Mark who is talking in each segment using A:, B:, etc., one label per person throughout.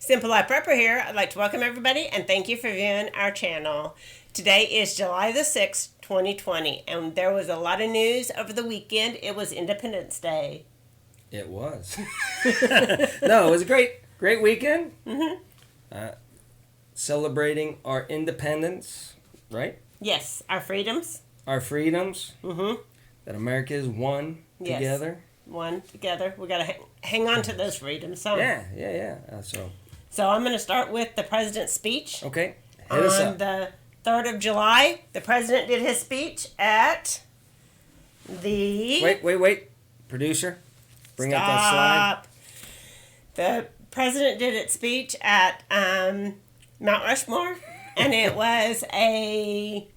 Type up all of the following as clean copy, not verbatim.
A: Simple Life Prepper here. I'd like to welcome everybody and thank you for viewing our channel. Today is July the 6th, 2020, and there was a lot of news over the weekend. It was Independence Day.
B: It was. No, it was a great weekend. Celebrating our independence, right?
A: Yes, our freedoms.
B: Our freedoms. That America has won together.
A: One together. We got to hang on to those freedoms.
B: Yeah.
A: So I'm going to start with the president's speech.
B: Okay, hit us
A: On
B: up.
A: the 3rd of July, the president did his speech at the...
B: Wait. Producer, bring up that slide.
A: The president did its speech at Mount Rushmore, and it was a...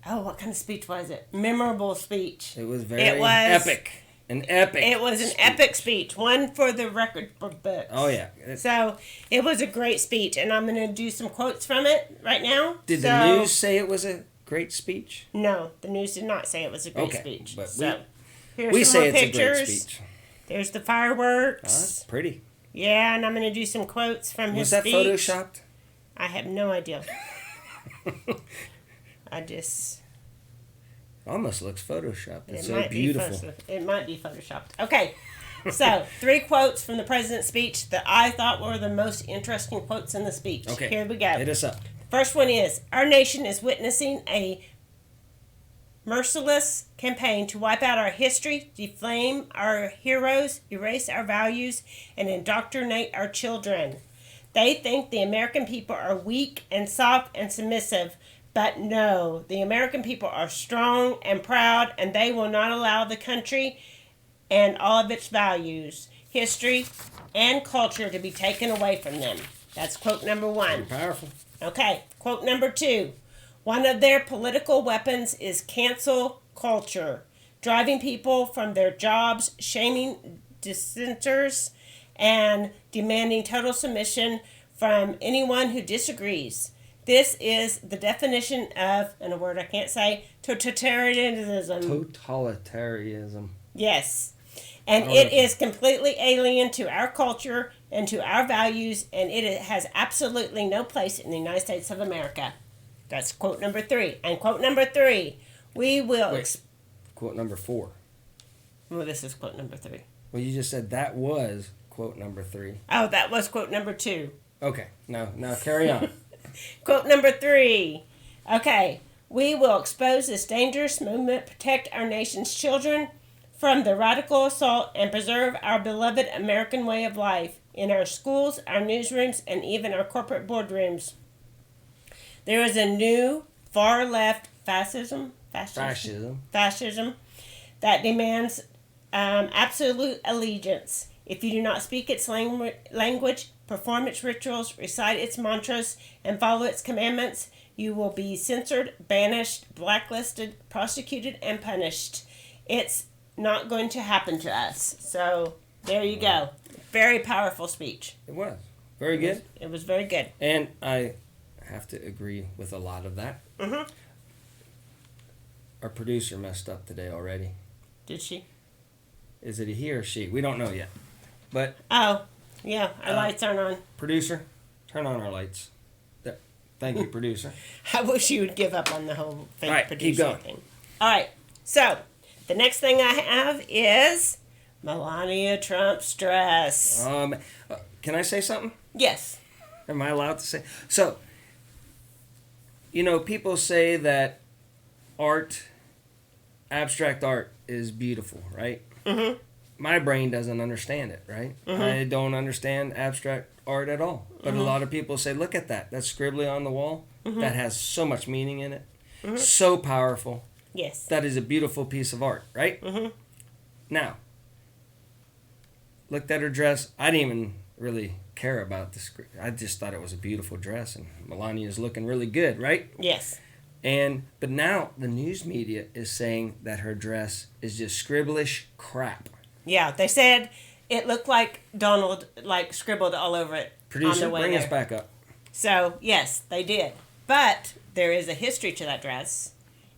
A: Oh, what kind of speech was it? Memorable speech.
B: It was epic. An epic.
A: It was an epic speech. One for the record books.
B: Oh, yeah.
A: So, it was a great speech, and I'm going to do some quotes from it right now.
B: Did the news say it was a great speech?
A: No, the news did not say it was a great speech.
B: But
A: here's
B: we
A: some
B: say
A: more
B: it's
A: pictures.
B: a great speech.
A: There's the fireworks.
B: That's pretty.
A: Yeah, and I'm going to do some quotes from his speech.
B: Was that photoshopped?
A: I have no idea.
B: Almost looks photoshopped. It's so beautiful.
A: It might be photoshopped. Okay, so 3 quotes from the president's speech that I thought were the most interesting quotes in the speech.
B: Okay,
A: here we go.
B: Hit us up.
A: First one is, our nation is witnessing a merciless campaign to wipe out our history, defame our heroes, erase our values, and indoctrinate our children. They think the American people are weak and soft and submissive, but no, the American people are strong and proud, and they will not allow the country and all of its values, history, and culture to be taken away from them. That's quote number 1.
B: Very powerful.
A: Okay, quote number 2. One of their political weapons is cancel culture, driving people from their jobs, shaming dissenters, and demanding total submission from anyone who disagrees. This is the definition of, in a word I can't say, totalitarianism.
B: Totalitarianism.
A: Yes. And it is completely alien to our culture and to our values, and it has absolutely no place in the United States of America. That's quote number 3. And quote number 3, we will...
B: Quote number 4.
A: Well, this is quote number 3.
B: Well, you just said that was quote number 3.
A: Oh, that was quote number 2.
B: Okay, now carry on.
A: Quote number 3. Okay, we will expose this dangerous movement, protect our nation's children from the radical assault, and preserve our beloved American way of life in our schools, our newsrooms, and even our corporate boardrooms. There is a new far-left fascism that demands absolute allegiance. If you do not speak its language, perform its rituals, recite its mantras, and follow its commandments, you will be censored, banished, blacklisted, prosecuted, and punished. It's not going to happen to us. So, there you go. Very powerful speech.
B: It was. Very good.
A: It was very good.
B: And I have to agree with a lot of that. Our producer messed up today already.
A: Did she?
B: Is it a he or she? We don't know yet. But
A: oh, yeah, our lights aren't on.
B: Producer, turn on our lights. Thank you, producer.
A: I wish you would give up on the whole fake
B: all right,
A: producer
B: keep going.
A: thing. All right, so the next thing I have is Melania Trump's dress.
B: Can I say something?
A: Yes.
B: Am I allowed to say? So, people say that abstract art is beautiful, right? My brain doesn't understand it, right? I don't understand abstract art at all. But a lot of people say, look at that. That's scribbly on the wall. That has so much meaning in it. So powerful.
A: Yes.
B: That is a beautiful piece of art, right? Now, looked at her dress. I didn't even really care about the script. I just thought it was a beautiful dress. And Melania's looking really good, right?
A: Yes.
B: But now the news media is saying that her dress is just scribblish crap.
A: Yeah, they said it looked like Donald scribbled all over it.
B: Producer, bring us back up.
A: So, yes, they did. But there is a history to that dress.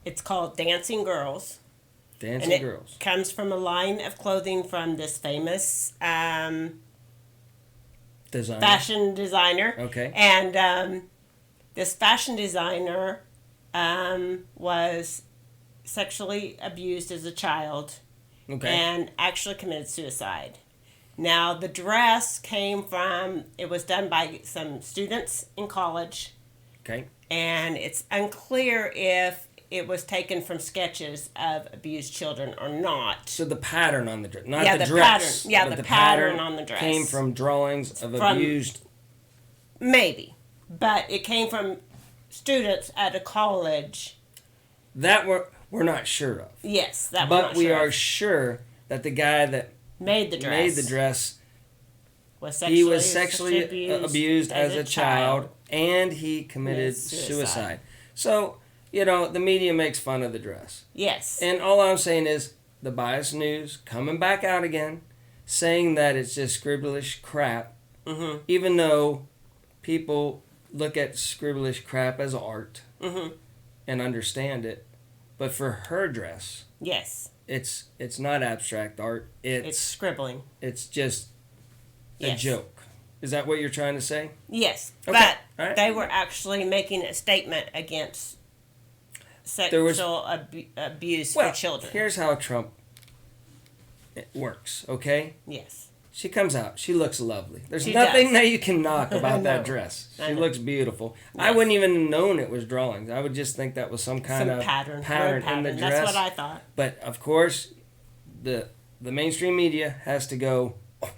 A: It's called Dancing Girls.
B: Dancing
A: and it
B: girls.
A: comes from a line of clothing from this famous
B: Design.
A: fashion designer.
B: Okay.
A: And this fashion designer was sexually abused as a child
B: Okay.
A: and actually committed suicide. Now, the dress it was done by some students in college,
B: Okay.
A: and it's unclear if it was taken from sketches of abused children or not.
B: So the pattern on the dress, not
A: Yeah,
B: the
A: the
B: dress.
A: pattern. Yeah,
B: but
A: the pattern on the dress.
B: came from drawings of
A: From-
B: abused.
A: Maybe. But it came from students at a college.
B: That we're not sure of.
A: Yes, that
B: But
A: not
B: we
A: sure
B: are
A: of.
B: sure that the guy that
A: Made the dress.
B: he was sexually abused as a child, and he committed
A: Committed
B: suicide. So, the media makes fun of the dress.
A: Yes.
B: And all I'm saying is the biased news coming back out again, saying that it's just scribbleish crap,
A: Mm-hmm.
B: even though people look at scribbleish crap as art
A: Mm-hmm.
B: and understand it. But for her dress,
A: Yes.
B: it's not abstract art.
A: It's
B: It's
A: scribbling.
B: just a
A: Yes.
B: joke. Is that what you're trying to say?
A: Yes.
B: Okay.
A: But
B: All right.
A: they were actually making a statement against
B: There was-
A: sexual abuse
B: Well,
A: for children.
B: here's how Trump works, okay?
A: Yes.
B: She comes out. She looks lovely. There's
A: She
B: nothing
A: does.
B: that you can knock about that
A: know.
B: dress.
A: I
B: She
A: know.
B: looks beautiful. I
A: Yes.
B: wouldn't even have known it was drawings. I would just think that was some kind
A: Some
B: of
A: pattern.
B: pattern
A: Word
B: in the dress.
A: That's what I thought.
B: But of course, the mainstream media has to go, oh,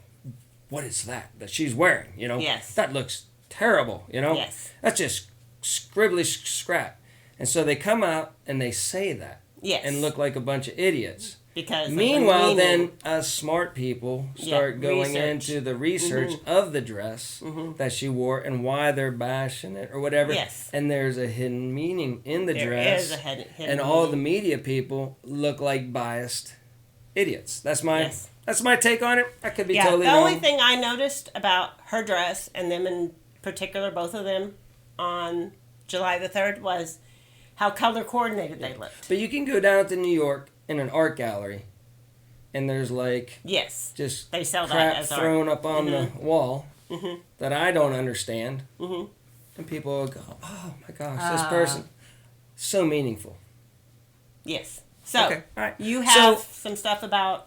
B: what is that she's wearing?
A: Yes.
B: That looks terrible.
A: Yes.
B: That's just scribbly scrap. And so they come out and they say that
A: Yes.
B: and look like a bunch of idiots.
A: Because of the
B: Meanwhile,
A: meaning.
B: then us smart people start going
A: research.
B: into the research of the dress that she wore and why they're bashing it or whatever.
A: Yes.
B: And there's a hidden meaning in the
A: There
B: dress.
A: is a hidden
B: And all the
A: meaning.
B: media people look like biased idiots. That's my
A: Yes.
B: take on it. I could be
A: Yeah,
B: totally
A: the
B: wrong.
A: only thing I noticed about her dress and them in particular, both of them on July the 3rd, was how color coordinated they looked.
B: But you can go down to New York in an art gallery, and there's like
A: Yes.
B: just
A: They sell that
B: crap
A: as art.
B: thrown up on the wall
A: Mhm.
B: that I don't understand.
A: Mhm.
B: And people will go, oh my gosh, this person, so meaningful.
A: Yes. So,
B: Okay, all right.
A: you have
B: So-
A: some stuff about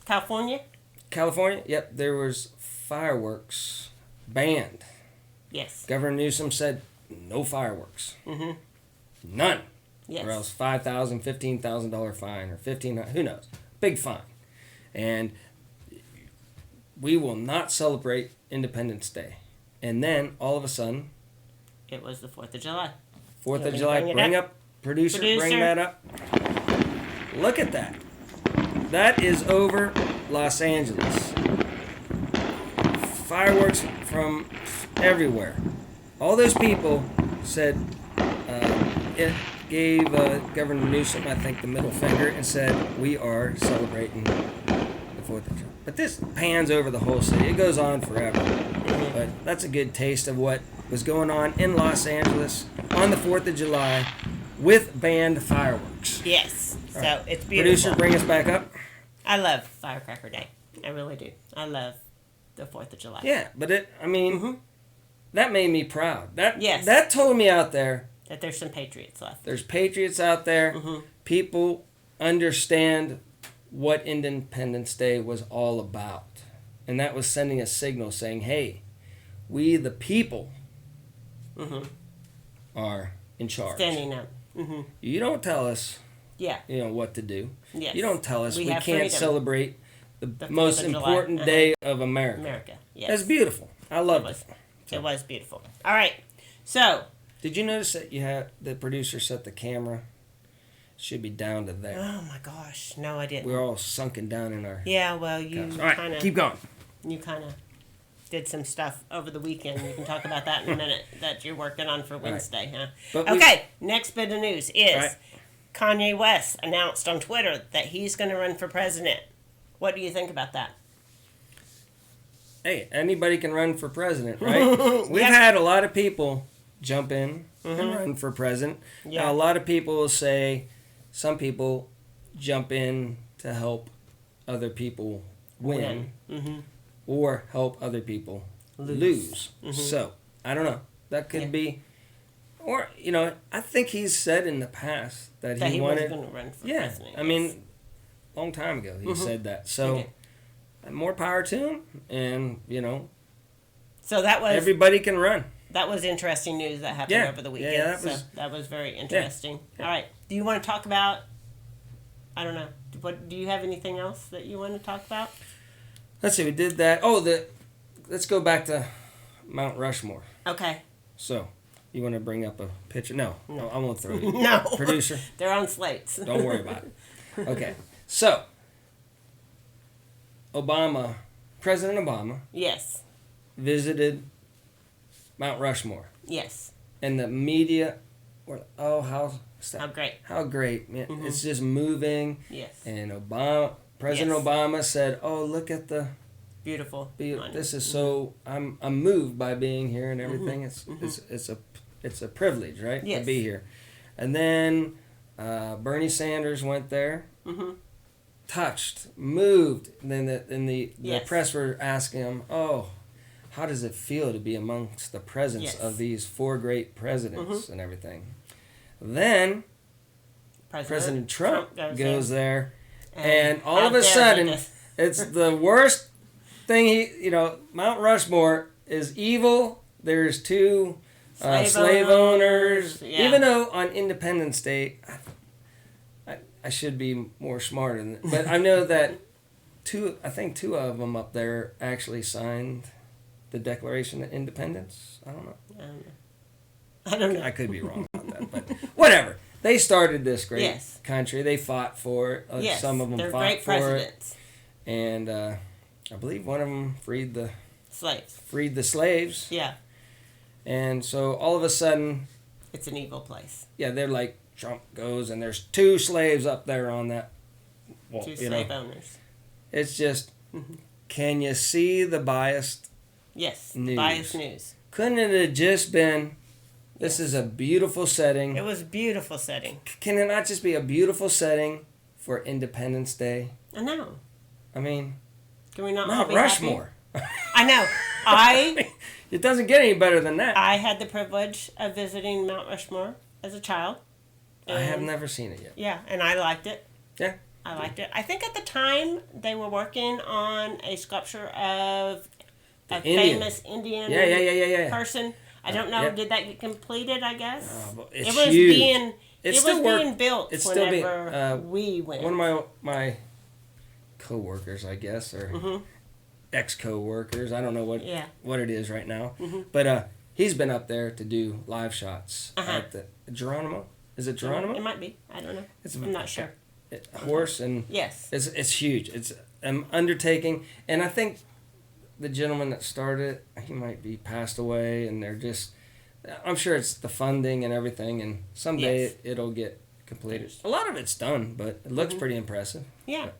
A: California?
B: California, yep, there was fireworks banned.
A: Yes.
B: Governor Newsom said no fireworks.
A: Mhm.
B: None.
A: Yes.
B: Or else $5,000, $15,000 fine, or who knows? Big fine. And we will not celebrate Independence Day. And then all of a sudden,
A: It was the 4th of July.
B: 4th
A: You
B: of
A: want me to
B: July,
A: bring it
B: bring
A: up?
B: up, producer, bring
A: Producer.
B: that up. Look at that. That is over Los Angeles. Fireworks from everywhere. All those people said, it gave Governor Newsom, I think, the middle finger and said, we are celebrating the 4th of July. But this pans over the whole city. It goes on forever. But that's a good taste of what was going on in Los Angeles on the 4th of July with banned fireworks.
A: Yes. So,
B: right.
A: it's beautiful.
B: Producer, bring us back up.
A: I love Firecracker Day. I really do. I love the 4th of July.
B: Yeah, but that made me proud.
A: Yes.
B: That told me out there,
A: That there's some patriots left.
B: there's patriots out there. People understand what Independence Day was all about. And that was sending a signal saying, hey, we the people are in charge.
A: Standing up. Mm-hmm.
B: You don't tell us,
A: Yeah.
B: what to do.
A: Yes.
B: You don't tell us we
A: have
B: can't
A: freedom.
B: celebrate the
A: 4th
B: most
A: of July.
B: important day of America.
A: America. Yes.
B: That's beautiful. I love
A: was.
B: it.
A: It was beautiful. All right. So,
B: Did you notice that you had the producer set the camera? Should be down to there.
A: oh my gosh. No, I didn't.
B: We're all sunken down in our.
A: Yeah, well, you
B: All right,
A: kind
B: keep
A: of
B: going.
A: did some stuff over the weekend. We can talk about that in a minute that you're working on for Wednesday, huh?
B: But we-
A: Okay, next bit of news is
B: Right.
A: Kanye West announced on Twitter that he's going to run for president. What do you think about that?
B: Hey, anybody can run for president, right? We've
A: Yep.
B: had a lot of people jump in and run for president.
A: Yeah.
B: Now, a lot of people will say, some people jump in to help other people win.
A: Mm-hmm.
B: Or help other people lose. So, I don't know. That could be, or, I think he's said in the past that he wanted.
A: was going to run for
B: yeah,
A: president.
B: I mean, long time ago he said that. So, more power to him, and,
A: So that was
B: everybody can run.
A: That was interesting news that happened over the weekend.
B: Yeah,
A: that was very interesting. All right. Do you want to talk about, I don't know, do you have anything else that you want to talk about?
B: Let's see, we did that. Let's go back to Mount Rushmore.
A: Okay.
B: So, you want to bring up a picture? No, I won't throw it.
A: No.
B: Producer?
A: They're on slates.
B: Don't worry about it. Okay. So, President Obama
A: Yes.
B: visited Mount Rushmore.
A: Yes.
B: And the media were like, oh, how
A: great.
B: How great. Man. It's just moving.
A: Yes.
B: And President Obama said, oh, look at the...
A: Beautiful.
B: This is so... I'm moved by being here and everything. It's a privilege, right?
A: Yes.
B: To be here. And then Bernie Sanders went there. Touched, moved. And then the press were asking him, oh, how does it feel to be amongst the presence of these 4 great presidents and everything? Then President Trump goes there, and all of a sudden, it's the worst thing. Mount Rushmore is evil. There's 2 slave owners.
A: Yeah.
B: Even though on Independence Day, I should be more smarter than that. But I know that 2 of them up there actually signed the Declaration of Independence. I don't know. I could be wrong about that, but whatever. They started this great country. They fought for it. Some of them
A: they're
B: fought
A: great
B: for
A: presidents.
B: it. And I believe one of them freed the slaves.
A: Yeah.
B: And so all of a sudden...
A: It's an evil place.
B: Yeah, they're like, Trump goes, and there's 2 slaves up there on that wall.
A: 2 slave owners.
B: It's just, can you see the biased news?
A: Biased news.
B: Couldn't it have just been... This is a beautiful setting.
A: It was a beautiful setting.
B: Can it not just be a beautiful setting for Independence Day?
A: I know.
B: I mean,
A: can we not
B: Mount
A: all be
B: Rushmore.
A: I know.
B: It doesn't get any better than that.
A: I had the privilege of visiting Mount Rushmore as a child.
B: I have never seen it yet.
A: Yeah, and I liked it.
B: Yeah.
A: I liked it. I think at the time they were working on a sculpture of a famous Indian person. I don't know. Did that get completed? I guess
B: it's
A: it was
B: huge.
A: being built whenever we went.
B: One of my co-workers, I guess, or ex-co-workers. I don't know what it is right now, but he's been up there to do live shots at the Geronimo. Is it Geronimo?
A: It might be. I don't know. I'm not sure.
B: Horse and it's huge. It's an undertaking, and I think the gentleman that started it, he might be passed away, and I'm sure it's the funding and everything, and someday it'll get completed. A lot of it's done, but it looks pretty impressive.
A: Yeah.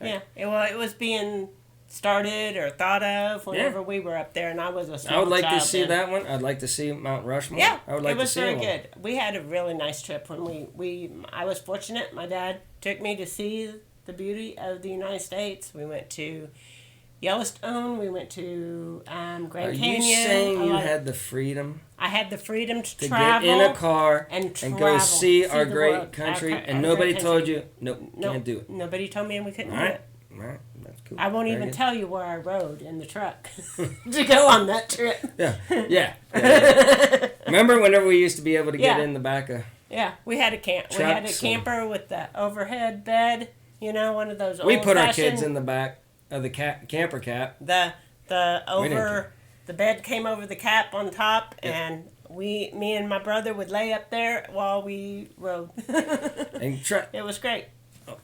B: Yeah.
A: It was being started or thought of whenever we were up there, and I was a small
B: I would like
A: child
B: to see
A: then.
B: that one. I'd like to see Mount Rushmore.
A: Yeah,
B: I would like
A: it was
B: to see
A: very good. We had a really nice trip when I was fortunate. My dad took me to see the beauty of the United States. We went to Yellowstone. We went to Grand Canyon.
B: Are you saying you had the freedom?
A: I had the freedom to
B: travel, get in a car
A: and
B: go see our great
A: world,
B: country, and nobody told you, nope, can't do it.
A: Nobody told me we couldn't do it.
B: All right, that's cool.
A: I won't even tell you where I rode in the truck to go on that trip.
B: Yeah. Remember whenever we used to be able to get in the back of...
A: Yeah, we had a camper with the overhead bed, one of those
B: We put our kids in the back of the camper cap.
A: The bed came over the cap on top, and me and my brother would lay up there while we rode. It was great.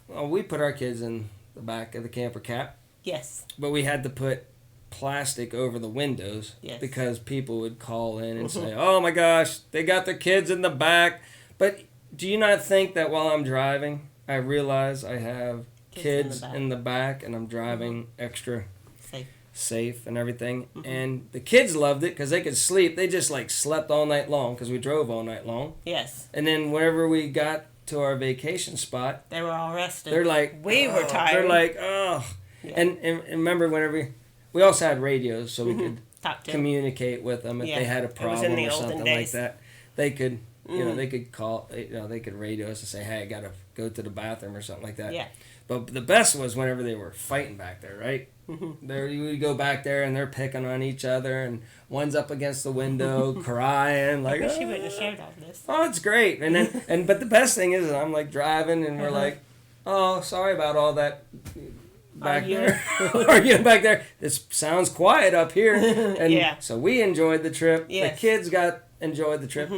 B: We put our kids in the back of the camper cap.
A: Yes.
B: But we had to put plastic over the windows because people would call in and say, oh my gosh, they got their kids in the back. But do you not think that while I'm driving, I realize I have kids in the back and I'm driving extra safe and everything? And the kids loved it because they could sleep. They just slept all night long because we drove all night long.
A: Yes.
B: And then whenever we got to our vacation spot,
A: They were all rested.
B: they're like,
A: we were
B: "Oh,"
A: tired.
B: They're like, oh.
A: Yeah.
B: And remember, whenever we also had radios, so we could
A: Talk to
B: communicate with them if
A: Yeah.
B: they had a
A: It was in
B: problem
A: the
B: or
A: olden
B: something
A: days.
B: like that. They could, they could call, they could radio us and say, hey, I gotta go to the bathroom or something like that.
A: Yeah.
B: But the best was whenever they were fighting back there, right? There, you would go back there and they're picking on each other, and one's up against the window crying like,
A: I wish you wouldn't have shared all this.
B: oh, it's great. And then, but the best thing is, I'm like driving, and we're like, oh, sorry about all that back there, arguing back there. This sounds quiet up here, and
A: Yeah.
B: so we enjoyed the trip.
A: Yes.
B: The kids enjoyed the trip,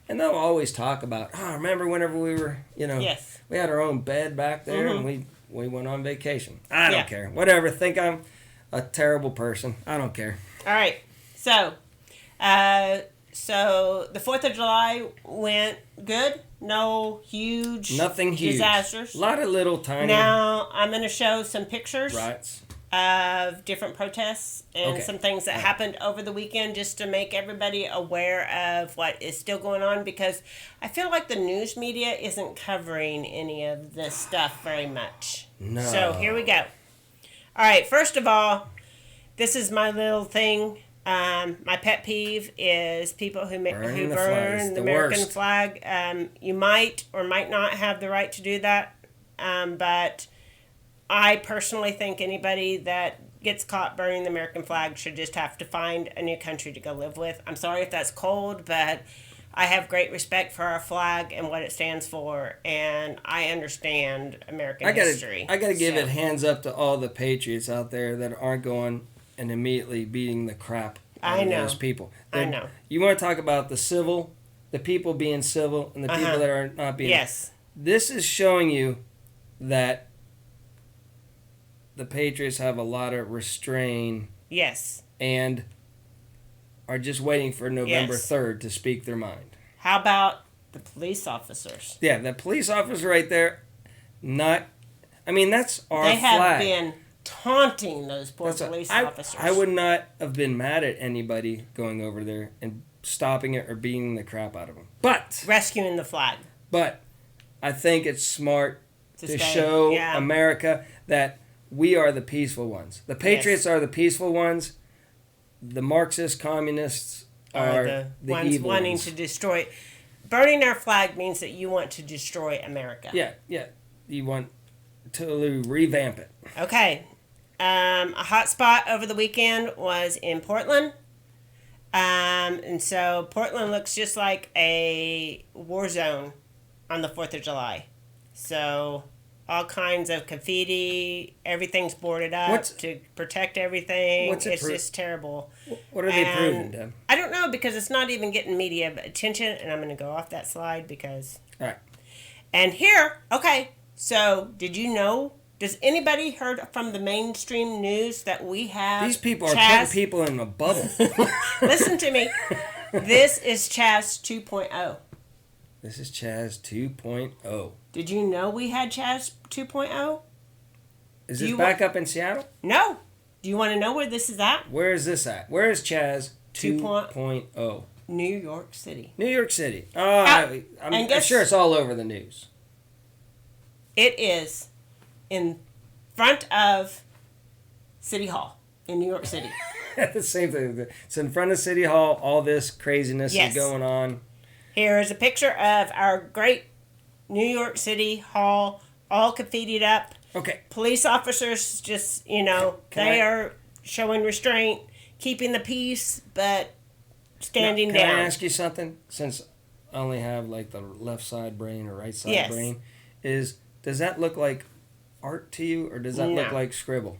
B: and they'll always talk about, oh, remember whenever we were,
A: Yes.
B: we had our own bed back there, and we went on vacation. I don't care. Whatever. Think I'm a terrible person. I don't care.
A: All right. So the 4th of July went good. No huge
B: Nothing huge.
A: disasters.
B: A lot of little tiny
A: Now I'm going to show some pictures
B: riots.
A: of different protests and
B: Okay.
A: some things that happened over the weekend, just to make everybody aware of what is still going on, because I feel like the news media isn't covering any of this stuff very much.
B: No.
A: So here we go. All right, first of all, this is my little thing. My pet peeve is people who
B: Burning the flags.
A: burn the
B: The
A: American
B: worst.
A: flag. You might or might not have the right to do that, but I personally think anybody that gets caught burning the American flag should just have to find a new country to go live with. I'm sorry if that's cold, but I have great respect for our flag and what it stands for, and I understand American history.
B: I gotta give
A: So,
B: it hands up to all the patriots out there that aren't going and immediately beating the crap out
A: I
B: of
A: know.
B: those people.
A: I know.
B: You want to talk about the people being civil, and the people that are not being.
A: Yes.
B: This is showing you that the patriots have a lot of restraint
A: Yes.
B: and are just waiting for November
A: Yes.
B: 3rd to speak their mind.
A: How about the police officers?
B: Yeah, the police officer right there, that's our
A: They have
B: flag.
A: been taunting those poor
B: That's
A: police
B: I
A: officers.
B: would not have been mad at anybody going over there and stopping it or beating the crap out of them. But
A: rescuing the flag.
B: I think it's smart to
A: stay.
B: show
A: Yeah.
B: America that we are the peaceful ones. The patriots are the peaceful ones. The Marxist communists are the
A: ones
B: evil
A: wanting
B: ones.
A: to destroy. Burning our flag means that you want to destroy America.
B: Yeah. You want to revamp it.
A: Okay. A hot spot over the weekend was in Portland. And so Portland looks just like a war zone on the 4th of July. So all kinds of graffiti, everything's boarded up to protect everything.
B: What's it
A: It's just terrible.
B: What are they
A: And
B: proving, Deb?
A: I don't know, because it's not even getting media attention, and I'm going to go off that slide because...
B: All right.
A: And here, okay, so did you know, does anybody heard from the mainstream news that we have
B: These people are
A: Chaz?
B: putting people in a bubble.
A: Listen to me. This is Chaz 2.0.
B: This is Chaz 2.0.
A: Did you know we had Chaz 2.0?
B: Is this back up in Seattle?
A: No. Do you want to know where this is at?
B: Where is this at? Where is Chaz 2.0?
A: New York City.
B: New York City. Oh, I'm sure it's all over the news.
A: It is in front of City Hall in New York City.
B: The same thing. It's in front of City Hall. All this craziness
A: Yes.
B: is going on.
A: Here is a picture of our great New York City Hall, all graffitied up.
B: Okay.
A: Police officers just, they are showing restraint, keeping the peace, but standing down.
B: Can I ask you something? Since I only have like the left side brain or right side brain, does that look like art to you, or does that look like scribble?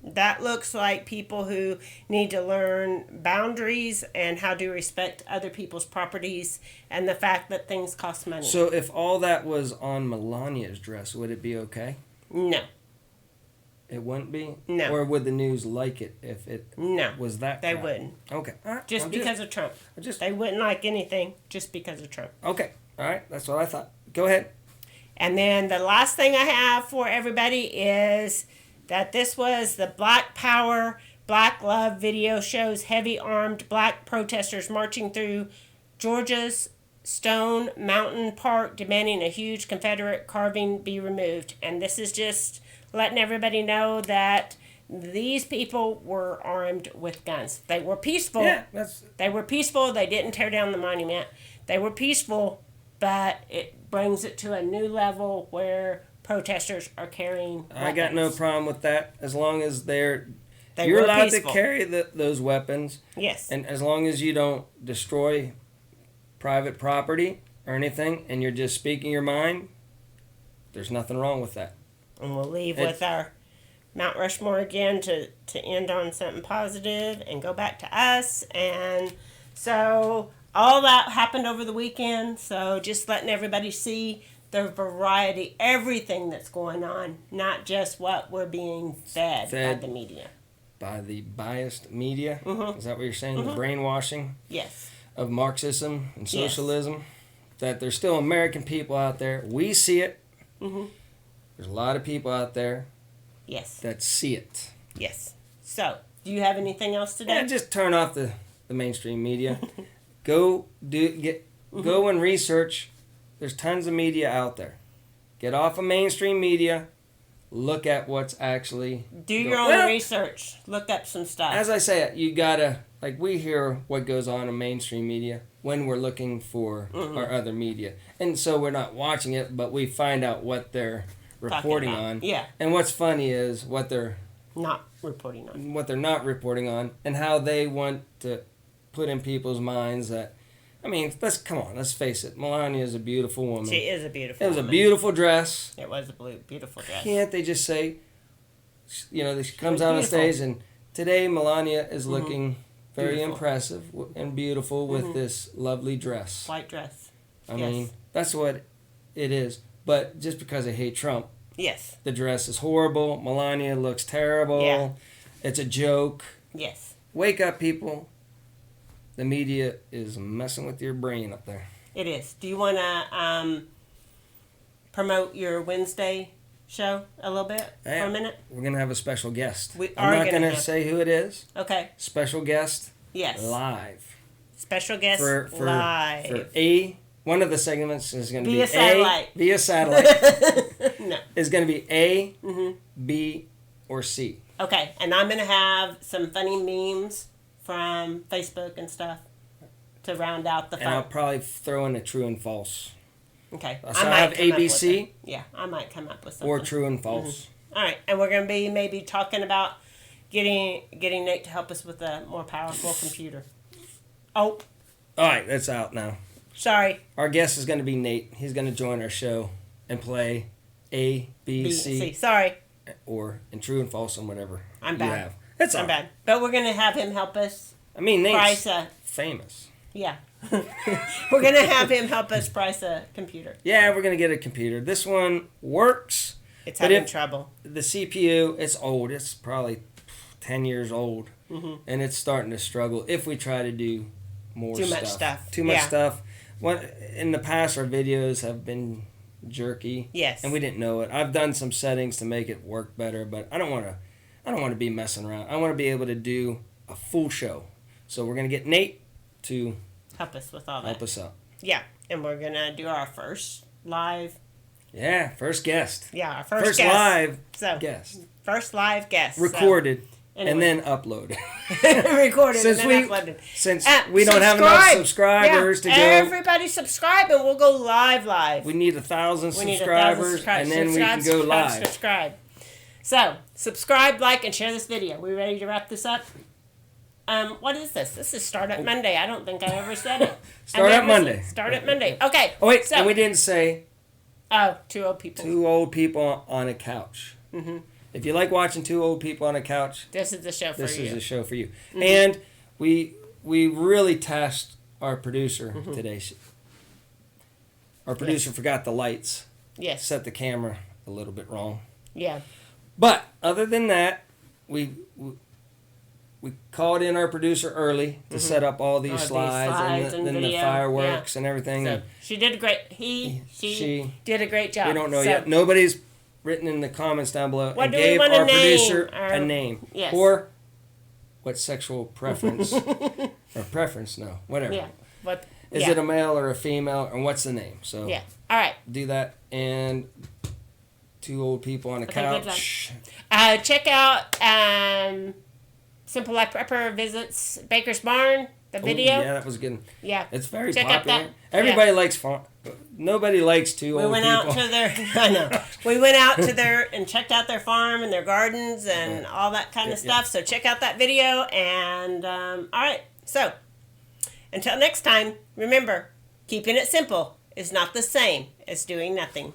A: That looks like people who need to learn boundaries and how to respect other people's properties, and the fact that things cost money.
B: So if all that was on Melania's dress, would it be okay?
A: No.
B: It wouldn't be?
A: No.
B: Or would the news like it if it was that
A: They
B: crap?
A: wouldn't.
B: Okay. All right.
A: Just because of Trump.
B: Just
A: They wouldn't like anything just because of Trump.
B: Okay. All right. That's what I thought. Go ahead.
A: And then the last thing I have for everybody is that this was the Black Power, Black Love video shows heavy armed black protesters marching through Georgia's Stone Mountain Park demanding a huge Confederate carving be removed. And this is just letting everybody know that these people were armed with guns. They were peaceful.
B: Yeah,
A: They were peaceful. They didn't tear down the monument. They were peaceful, but it brings it to a new level where protesters are carrying weapons.
B: I got no problem with that as long as you're
A: were
B: allowed
A: peaceful.
B: to carry those weapons.
A: Yes.
B: And as long as you don't destroy private property or anything and you're just speaking your mind, there's nothing wrong with that.
A: And we'll leave with our Mount Rushmore again to end on something positive and go back to us. And so all that happened over the weekend. So just letting everybody see the variety, everything that's going on, not just what we're being fed. By the media.
B: By the biased media?
A: Mm-hmm.
B: Is that what you're saying? The brainwashing?
A: Yes.
B: Of Marxism and socialism? That there's still American people out there. We see it.
A: Mm-hmm.
B: There's a lot of people out there
A: Yes.
B: that see it.
A: Yes. So, do you have anything else today?
B: Yeah, just turn off the mainstream media. Go and research. There's tons of media out there. Get off of mainstream media. Look at what's actually
A: Do your own research. Look up some stuff.
B: As I say, you gotta, like, we hear what goes on in mainstream media when we're looking for our other media. And so we're not watching it, but we find out what they're reporting on.
A: Yeah.
B: And what's funny is what they're
A: not reporting on.
B: What they're not reporting on, and how they want to put in people's minds that, I mean, let's face it. Melania is a beautiful woman.
A: She is a beautiful
B: woman. It was
A: woman.
B: a beautiful dress.
A: It was a beautiful dress.
B: Can't they just say, she comes out on stage, and today Melania is looking very impressive and beautiful with this lovely dress.
A: White dress.
B: I mean, that's what it is. But just because I hate Trump, the dress is horrible. Melania looks terrible.
A: Yeah.
B: It's a joke.
A: Yes.
B: Wake up, people. The media is messing with your brain up there.
A: It is. Do you want to promote your Wednesday show a little bit for a minute?
B: We're going to have a special guest.
A: I'm
B: not going to say who it is.
A: Okay.
B: Special guest.
A: Yes.
B: Live.
A: Special guest live.
B: For one of the segments is going to be
A: via satellite.
B: Via satellite.
A: No.
B: Is going to be A, B, or C.
A: Okay. And I'm going to have some funny memes from Facebook and stuff to round out the fun.
B: And I'll probably throw in a true and false.
A: Okay.
B: So I have ABC.
A: Yeah, I might come up with something.
B: Or true and false.
A: All right. And we're going to be maybe talking about getting Nate to help us with a more powerful computer. Oh.
B: All right, that's out now.
A: Sorry.
B: Our guest is going to be Nate. He's going to join our show and play A, B, C.
A: Sorry.
B: Or in true and false and whatever
A: I'm bad.
B: you have. That's all.
A: I'm bad. But we're going to have him help us.
B: I mean, Nate's
A: price
B: famous.
A: Yeah. We're going to have him help us price a computer.
B: Yeah, we're going to get a computer. This one works.
A: It's having trouble.
B: The CPU, it's old. It's probably 10 years old. And it's starting to struggle if we try to do more stuff. Too much stuff. In the past, our videos have been jerky.
A: Yes.
B: And we didn't know it. I've done some settings to make it work better, but I don't want to be messing around. I want to be able to do a full show. So we're going to get Nate to
A: help us with all that.
B: Help us out.
A: Yeah. And we're going to do our first live.
B: Yeah, first guest.
A: Yeah, our first guest.
B: Live guest.
A: First live guest.
B: Recorded. And then uploaded.
A: Recorded and then uploaded.
B: Since we don't have enough subscribers to go.
A: Everybody subscribe and we'll go live.
B: We need 1,000 subscribers and then we can go live.
A: Subscribe. So, subscribe, like, and share this video. We ready to wrap this up? What is this? This is Startup Monday. I don't think I ever said it.
B: Startup Monday.
A: Startup Monday. Okay.
B: Oh, wait. And we didn't say...
A: two old people.
B: Two old people on a couch. If you like watching two old people on a couch,
A: this is the show for you.
B: This is the show for you. And we really tasked our producer today. Our producer forgot the lights.
A: Yes.
B: Set the camera a little bit wrong.
A: Yeah.
B: But other than that, we called in our producer early to set up all these slides and then the fireworks and everything.
A: So she did a great. She did a great job.
B: We don't know yet. Nobody's written in the comments down below
A: and
B: gave our producer a name.
A: Yes.
B: Or what sexual preference or preference, no, whatever.
A: Yeah. What
B: Is
A: Yeah.
B: it a male or a female, and what's the name? So
A: Yeah. All right.
B: do that. And two old people on a
A: Okay, good
B: couch.
A: Check out Simple Life Prepper visits Baker's Barn. The
B: Oh,
A: video.
B: yeah, that was good.
A: Yeah.
B: It's very
A: Check out
B: popular.
A: that.
B: Everybody likes farm. Nobody likes two
A: We
B: old
A: went
B: people.
A: out to their. I know. We went out to their and checked out their farm and their gardens and all that kind of
B: Yeah,
A: stuff. So check out that video. And all right. So until next time, remember, keeping it simple is not the same as doing nothing.